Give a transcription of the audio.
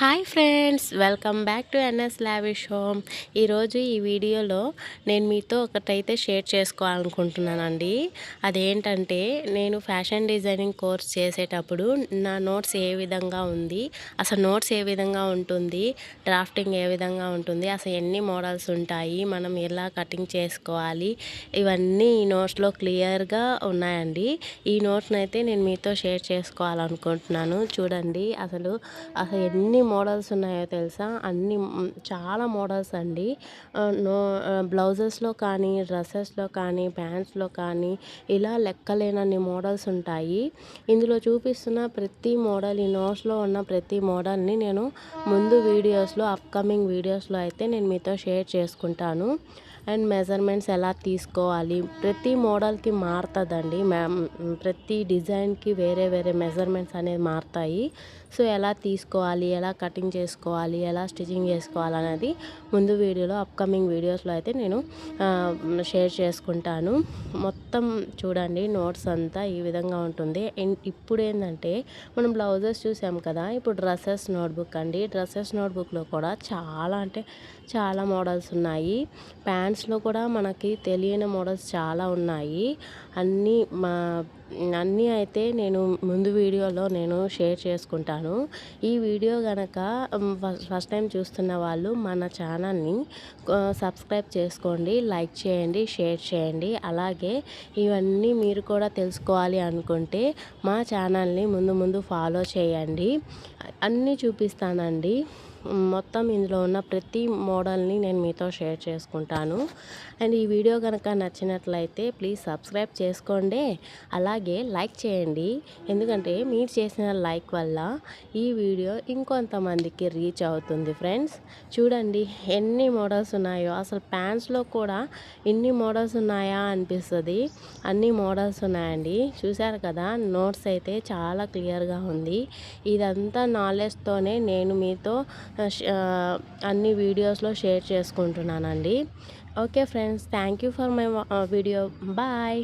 Hi friends, welcome back to NS lavish home. ఈరోజు ఈ వీడియోలో నేను మీతో ఒకటైతే షేర్ చేసుకోవాలనుకుంటున్నానండి. అదేంటంటే, నేను ఫ్యాషన్ డిజైనింగ్ కోర్స్ చేసేటప్పుడు నా నోట్స్ ఏ విధంగా ఉంది, అసలు నోట్స్ ఏ విధంగా ఉంటుంది, డ్రాఫ్టింగ్ ఏ విధంగా ఉంటుంది, అసలు ఎన్ని మోడల్స్ ఉంటాయి, మనం ఎలా కటింగ్ చేసుకోవాలి, ఇవన్నీ ఈ నోట్స్లో క్లియర్గా ఉన్నాయండి. ఈ నోట్స్ని అయితే నేను మీతో షేర్ చేసుకోవాలనుకుంటున్నాను. చూడండి, అసలు ఎన్ని మోడల్స్ ఉన్నాయో తెలుసా? చాలా మోడల్స్ అండి. బ్లౌజెస్లో కానీ, డ్రెస్సెస్లో కానీ, ప్యాంట్స్లో కానీ ఇలా లెక్కలేనన్ని మోడల్స్ ఉంటాయి. ఇందులో చూపిస్తున్న ప్రతి మోడల్, ఈ నోట్స్లో ఉన్న ప్రతి మోడల్ని నేను ముందు వీడియోస్లో, అప్కమింగ్ వీడియోస్లో అయితే నేను మీతో షేర్ చేసుకుంటాను. అండ్ మెజర్మెంట్స్ ఎలా తీసుకోవాలి, ప్రతి మోడల్కి మారుతుందండి. ప్రతి డిజైన్కి వేరే వేరే మెజర్మెంట్స్ అనేది మారుతాయి. సో ఎలా తీసుకోవాలి, ఎలా కటింగ్ చేసుకోవాలి, ఎలా స్టిచ్చింగ్ చేసుకోవాలి అనేది ముందు వీడియోలో, అప్కమింగ్ వీడియోస్లో అయితే నేను షేర్ చేసుకుంటాను. మొత్తం చూడండి, నోట్స్ అంతా ఈ విధంగా ఉంటుంది. ఇప్పుడు ఏంటంటే, మనం బ్లౌజెస్ చూసాం కదా, ఇప్పుడు డ్రెస్సెస్ నోట్బుక్ అండి. డ్రెస్సెస్ నోట్బుక్లో కూడా చాలా అంటే చాలా మోడల్స్ ఉన్నాయి. ప్యాంట్స్లో కూడా మనకి తెలియని మోడల్స్ చాలా ఉన్నాయి. అన్నీ అయితే నేను ముందు వీడియోలో నేను షేర్ చేసుకుంటాను. ఈ వీడియో కనుక ఫస్ట్ టైం చూస్తున్న వాళ్ళు మన ఛానల్ని సబ్స్క్రైబ్ చేసుకోండి, లైక్ చేయండి, షేర్ చేయండి. అలాగే ఇవన్నీ మీరు కూడా తెలుసుకోవాలి అనుకుంటే మా ఛానల్ని ముందు ఫాలో చేయండి. అన్నీ చూపిస్తానండి. మొత్తం ఇందులో ఉన్న ప్రతి మోడల్ని నేను మీతో షేర్ చేసుకుంటాను. అండ్ ఈ వీడియో కనుక నచ్చినట్లయితే ప్లీజ్ సబ్స్క్రైబ్ చేసుకోండి, అలాగే లైక్ చేయండి. ఎందుకంటే మీరు చేసిన లైక్ వల్ల ఈ వీడియో ఇంకొంతమందికి రీచ్ అవుతుంది. ఫ్రెండ్స్ చూడండి ఎన్ని మోడల్స్ ఉన్నాయో, అసలు ప్యాంట్స్లో కూడా ఇన్ని మోడల్స్ ఉన్నాయా అనిపిస్తుంది. అన్ని మోడల్స్ ఉన్నాయండి. చూశారు కదా, నోట్స్ అయితే చాలా క్లియర్గా ఉంది. ఇదంతా నాలెడ్జ్తోనే నేను మీతో అన్ని వీడియోస్లో షేర్ చేసుకుంటున్నానండి. Okay friends, thank you for my video. Bye.